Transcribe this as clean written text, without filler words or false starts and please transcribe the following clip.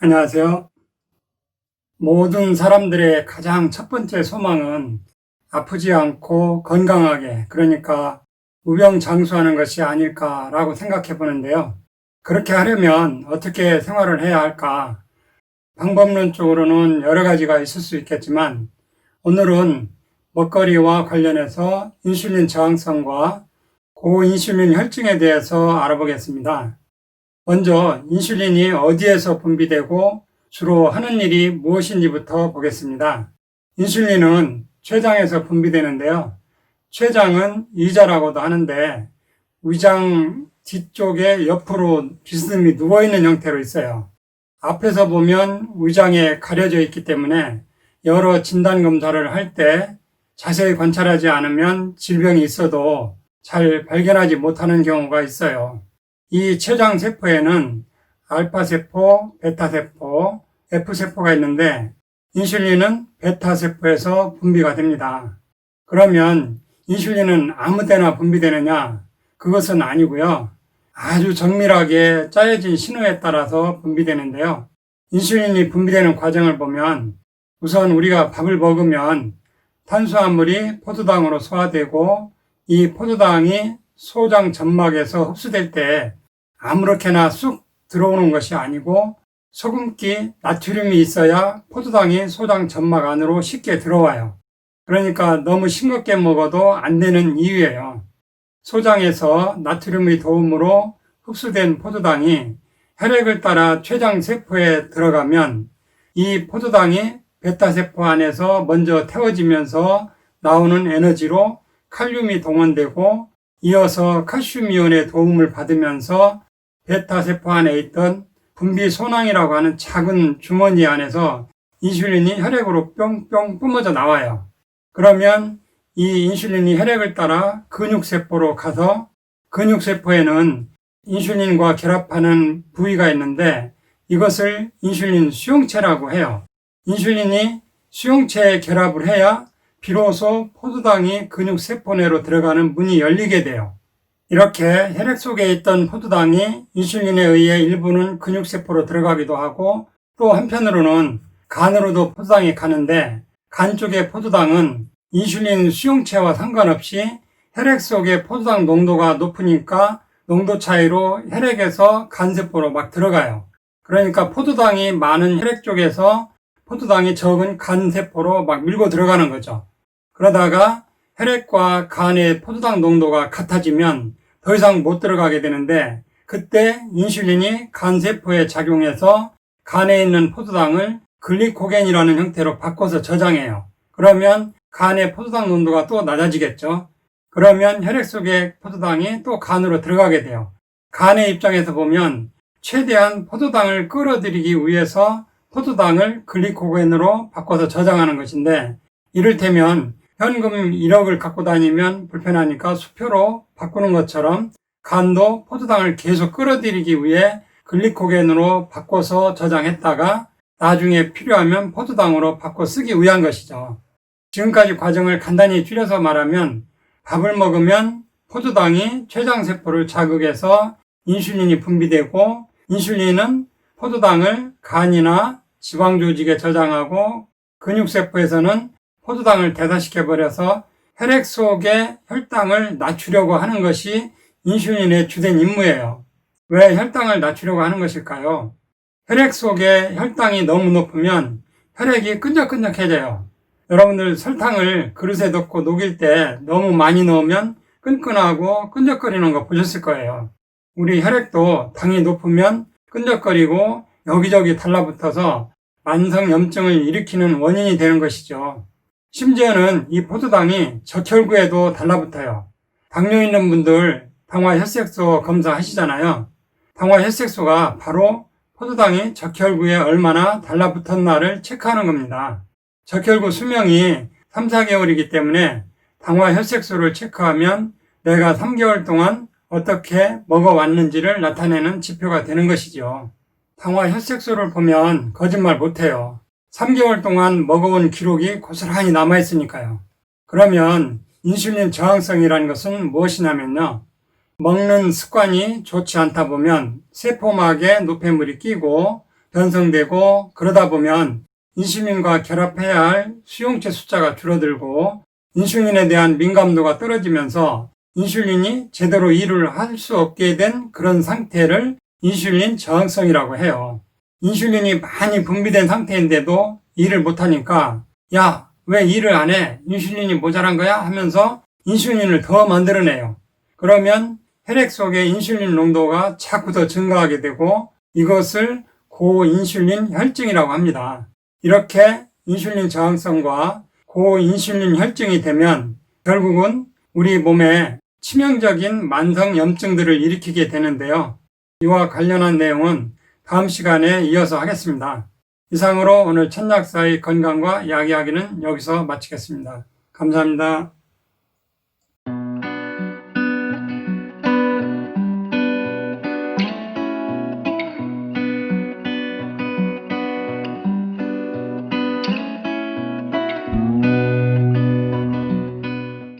안녕하세요. 모든 사람들의 가장 첫 번째 소망은 아프지 않고 건강하게, 그러니까 무병장수하는 것이 아닐까라고 생각해 보는데요. 그렇게 하려면 어떻게 생활을 해야 할까? 방법론적으로는 여러 가지가 있을 수 있겠지만, 오늘은 먹거리와 관련해서 인슐린 저항성과 고인슐린 혈증에 대해서 알아보겠습니다. 먼저 인슐린이 어디에서 분비되고 주로 하는 일이 무엇인지부터 보겠습니다. 인슐린은 췌장에서 분비되는데요. 췌장은 위자라고도 하는데 위장 뒤쪽에 옆으로 비스듬히 누워있는 형태로 있어요. 앞에서 보면 위장에 가려져 있기 때문에 여러 진단검사를 할 때 자세히 관찰하지 않으면 질병이 있어도 잘 발견하지 못하는 경우가 있어요. 이 췌장세포에는 알파세포, 베타세포, F세포가 있는데 인슐린은 베타세포에서 분비가 됩니다. 그러면 인슐린은 아무 데나 분비되느냐? 그것은 아니고요. 아주 정밀하게 짜여진 신호에 따라서 분비되는데요. 인슐린이 분비되는 과정을 보면 우선 우리가 밥을 먹으면 탄수화물이 포도당으로 소화되고 이 포도당이 소장 점막에서 흡수될 때 아무렇게나 쑥 들어오는 것이 아니고 소금기 나트륨이 있어야 포도당이 소장 점막 안으로 쉽게 들어와요. 그러니까 너무 싱겁게 먹어도 안 되는 이유예요. 소장에서 나트륨의 도움으로 흡수된 포도당이 혈액을 따라 췌장세포에 들어가면 이 포도당이 베타세포 안에서 먼저 태워지면서 나오는 에너지로 칼륨이 동원되고 이어서 칼슘이온의 도움을 받으면서 베타세포 안에 있던 분비소낭이라고 하는 작은 주머니 안에서 인슐린이 혈액으로 뿅뿅 뿜어져 나와요. 그러면 이 인슐린이 혈액을 따라 근육세포로 가서 근육세포에는 인슐린과 결합하는 부위가 있는데 이것을 인슐린 수용체라고 해요. 인슐린이 수용체에 결합을 해야 비로소 포도당이 근육세포 내로 들어가는 문이 열리게 돼요. 이렇게 혈액 속에 있던 포도당이 인슐린에 의해 일부는 근육세포로 들어가기도 하고 또 한편으로는 간으로도 포도당이 가는데 간 쪽의 포도당은 인슐린 수용체와 상관없이 혈액 속에 포도당 농도가 높으니까 농도 차이로 혈액에서 간세포로 막 들어가요. 그러니까 포도당이 많은 혈액 쪽에서 포도당이 적은 간세포로 막 밀고 들어가는 거죠. 그러다가 혈액과 간의 포도당 농도가 같아지면 더 이상 못 들어가게 되는데 그때 인슐린이 간세포에 작용해서 간에 있는 포도당을 글리코겐이라는 형태로 바꿔서 저장해요. 그러면 간의 포도당 농도가 또 낮아지겠죠. 그러면 혈액 속의 포도당이 또 간으로 들어가게 돼요. 간의 입장에서 보면 최대한 포도당을 끌어들이기 위해서 포도당을 글리코겐으로 바꿔서 저장하는 것인데 이를테면 현금 1억을 갖고 다니면 불편하니까 수표로 바꾸는 것처럼 간도 포도당을 계속 끌어들이기 위해 글리코겐으로 바꿔서 저장했다가 나중에 필요하면 포도당으로 바꿔 쓰기 위한 것이죠. 지금까지 과정을 간단히 줄여서 말하면 밥을 먹으면 포도당이 췌장세포를 자극해서 인슐린이 분비되고 인슐린은 포도당을 간이나 지방조직에 저장하고 근육세포에서는 포도당을 대사시켜버려서 혈액 속의 혈당을 낮추려고 하는 것이 인슐린의 주된 임무예요. 왜 혈당을 낮추려고 하는 것일까요? 혈액 속의 혈당이 너무 높으면 혈액이 끈적끈적해져요. 여러분들 설탕을 그릇에 넣고 녹일 때 너무 많이 넣으면 끈끈하고 끈적거리는 거 보셨을 거예요. 우리 혈액도 당이 높으면 끈적거리고 여기저기 달라붙어서 만성염증을 일으키는 원인이 되는 것이죠. 심지어는 이 포도당이 적혈구에도 달라붙어요. 당뇨 있는 분들 당화혈색소 검사하시잖아요. 당화혈색소가 바로 포도당이 적혈구에 얼마나 달라붙었나를 체크하는 겁니다. 적혈구 수명이 3, 4개월이기 때문에 당화혈색소를 체크하면 내가 3개월 동안 어떻게 먹어왔는지를 나타내는 지표가 되는 것이죠. 당화혈색소를 보면 거짓말 못해요. 3개월 동안 먹어온 기록이 고스란히 남아있으니까요. 그러면 인슐린 저항성이라는 것은 무엇이냐면요. 먹는 습관이 좋지 않다 보면 세포막에 노폐물이 끼고 변성되고 그러다 보면 인슐린과 결합해야 할 수용체 숫자가 줄어들고 인슐린에 대한 민감도가 떨어지면서 인슐린이 제대로 일을 할 수 없게 된 그런 상태를 인슐린 저항성이라고 해요. 인슐린이 많이 분비된 상태인데도 일을 못하니까 야, 왜 일을 안 해? 인슐린이 모자란 거야? 하면서 인슐린을 더 만들어내요. 그러면 혈액 속의 인슐린 농도가 자꾸 더 증가하게 되고 이것을 고인슐린 혈증이라고 합니다. 이렇게 인슐린 저항성과 고인슐린 혈증이 되면 결국은 우리 몸에 치명적인 만성염증들을 일으키게 되는데요. 이와 관련한 내용은 다음 시간에 이어서 하겠습니다. 이상으로 오늘 천약사의 건강과 이야기하기는 여기서 마치겠습니다. 감사합니다.